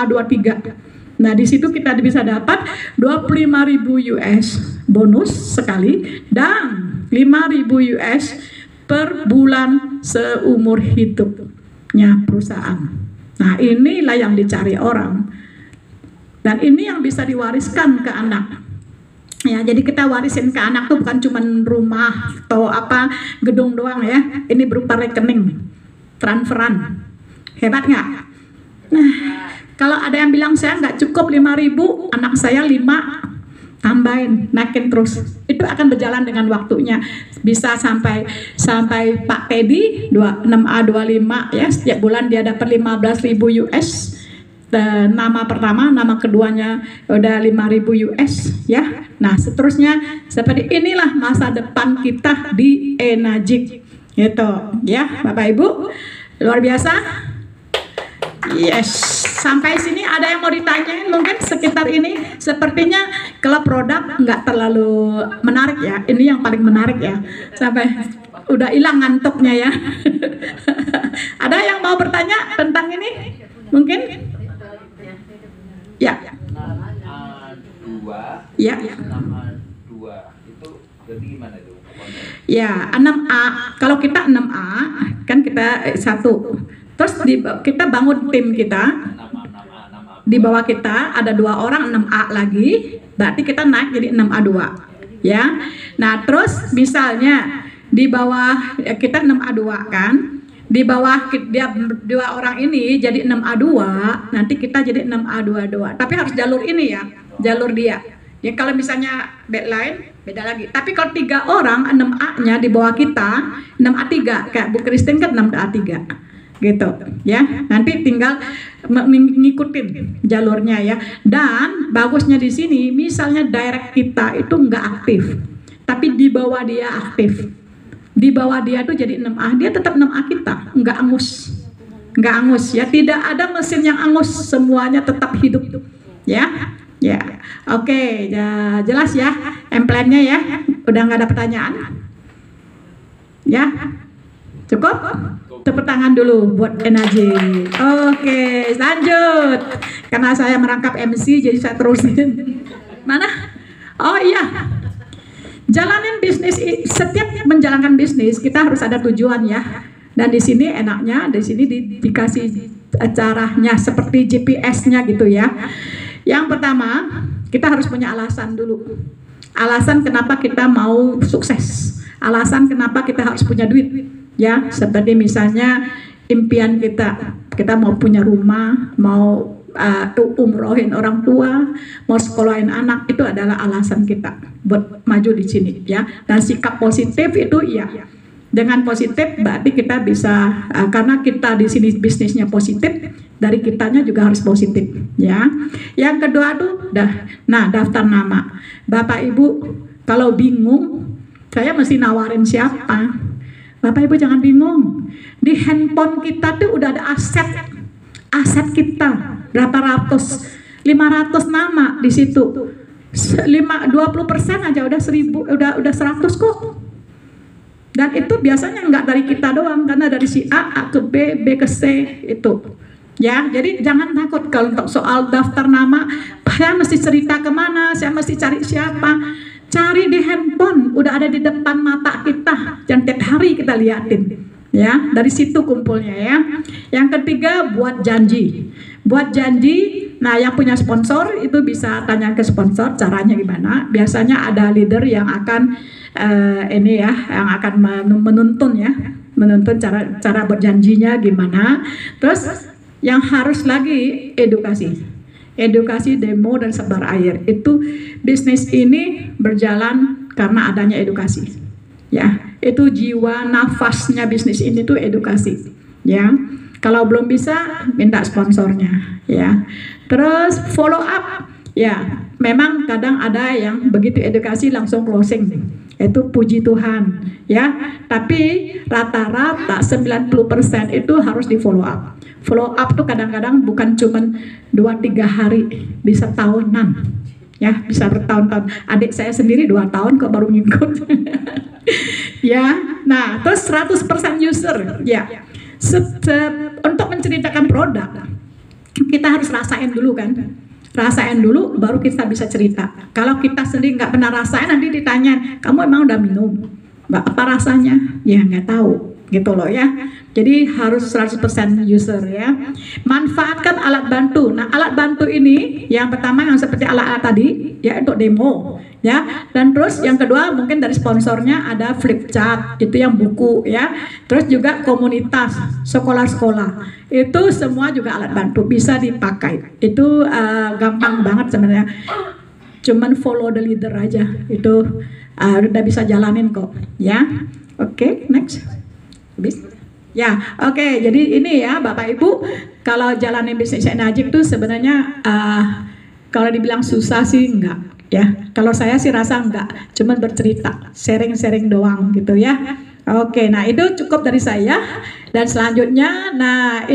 6A23. Nah, di situ kita bisa dapat 25.000 US bonus sekali dan 5.000 US per bulan seumur hidupnya perusahaan. Nah, inilah yang dicari orang. Dan ini yang bisa diwariskan ke anak. Ya, jadi kita warisin ke anak tuh bukan cuma rumah atau apa gedung doang ya. Ini berupa rekening, transferan. Hebat nggak? Nah, kalau ada yang bilang saya nggak cukup 5.000, anak saya 5, tambahin, naikin terus. Itu akan berjalan dengan waktunya. Bisa sampai Pak Teddy 6A25 ya, setiap bulan dia dapat 15.000 US. Dan nama pertama, nama keduanya udah 5.000 US ya. Nah, seterusnya seperti inilah masa depan kita di Enagic gitu ya, Bapak Ibu. Luar biasa. Yes, sampai sini ada yang mau ditanyain mungkin sekitar ini? Sepertinya kalau produk nggak terlalu menarik ya. Ini yang paling menarik ya. Sampai udah hilang ngantuknya ya. Ada yang mau bertanya tentang ini? Mungkin? Ya. 6A2. Ya. 6A2 itu jadi gimana itu? Ya, 6A. Kalau kita 6A kan kita 1. Terus kita bangun tim kita. Di bawah kita ada 2 orang 6A lagi. Berarti kita naik jadi 6A2. Ya. Nah, terus misalnya di bawah kita 6A2 kan. Di bawah dia 2 orang ini jadi 6A2, nanti kita jadi 6A22. Tapi harus jalur ini ya, jalur dia. Ya kalau misalnya backline beda lagi. Tapi kalau 3 orang 6A-nya di bawah kita 6A3, kayak Bu Christine kan 6A3. Gitu ya. Nanti tinggal ngikutin jalurnya ya. Dan bagusnya di sini misalnya direct kita itu nggak aktif. Tapi di bawah dia aktif. Di bawah dia tuh jadi 6A, dia tetap 6A kita, nggak angus ya, tidak ada mesin yang angus, semuanya tetap hidup ya. Oke, jelas ya plan-nya ya, udah nggak ada pertanyaan ya, cukup. Tepuk tangan dulu buat Enagic. Oke, lanjut, karena saya merangkap MC jadi saya terusin. Mana? Oh iya, jalanin bisnis. Setiap menjalankan bisnis kita harus ada tujuan ya. Dan di sini enaknya di sini dikasih caranya seperti GPS-nya gitu ya. Yang pertama, kita harus punya alasan dulu. Alasan kenapa kita mau sukses. Alasan kenapa kita harus punya duit. Ya, seperti misalnya impian kita mau punya rumah, mau umrohin orang tua, mau sekolahin anak, itu adalah alasan kita buat maju di sini ya. Dan sikap positif itu ya, dengan positif berarti kita bisa karena kita di sini bisnisnya positif, dari kitanya juga harus positif ya. Yang kedua tuh daftar nama. Bapak Ibu kalau bingung saya mesti nawarin siapa, Bapak Ibu jangan bingung. Di handphone kita tuh udah ada aset kita berapa ratus, 500 nama di situ. 20% aja udah 1.000, udah 100 kok. Dan itu biasanya nggak dari kita doang, karena dari si A ke B, B ke C itu. Ya, jadi jangan takut kalau untuk soal daftar nama. Saya mesti cerita kemana, saya mesti cari siapa. Cari di handphone, udah ada di depan mata kita, yang tiap hari kita liatin. Ya, dari situ kumpulnya ya. Yang ketiga, buat janji. Nah yang punya sponsor itu bisa tanya ke sponsor caranya gimana. Biasanya ada leader yang akan yang akan menuntun cara berjanjinya gimana. Terus yang harus lagi edukasi demo dan sebar air. Itu bisnis ini berjalan karena adanya edukasi. Ya, itu jiwa nafasnya bisnis ini tuh edukasi. Ya. Kalau belum bisa, minta sponsornya, ya. Terus follow up, ya. Memang kadang ada yang begitu edukasi langsung closing, itu puji Tuhan, ya. Tapi rata-rata 90% itu harus di follow up. Follow up tuh kadang-kadang bukan cuma 2-3 hari, bisa tahunan, ya, bisa bertahun-tahun. Adik saya sendiri 2 tahun kok baru ngikut, ya. Nah, terus 100% user, ya. Untuk menceritakan produk, kita harus rasain dulu kan, rasain dulu baru kita bisa cerita. Kalau kita sendiri nggak pernah rasain, nanti ditanya, kamu emang udah minum? Apa rasanya? Ya nggak tahu gitu loh ya. Jadi harus 100% user ya. Manfaatkan alat bantu. Nah, alat bantu ini yang pertama yang seperti alat-alat tadi ya, untuk demo ya. Dan terus yang kedua mungkin dari sponsornya ada flip chart, itu yang buku ya. Terus juga komunitas, sekolah-sekolah. Itu semua juga alat bantu bisa dipakai. Itu gampang banget sebenarnya. Cuman follow the leader aja. Itu udah bisa jalanin kok ya. Oke, next. Habis? Ya, oke. Jadi ini ya Bapak Ibu, kalau jalanin bisnis Najib tuh sebenarnya kalau dibilang susah sih enggak ya. Kalau saya sih rasa enggak, cuma bercerita, sharing-sharing doang gitu ya. Oke, nah itu cukup dari saya. Dan selanjutnya, nah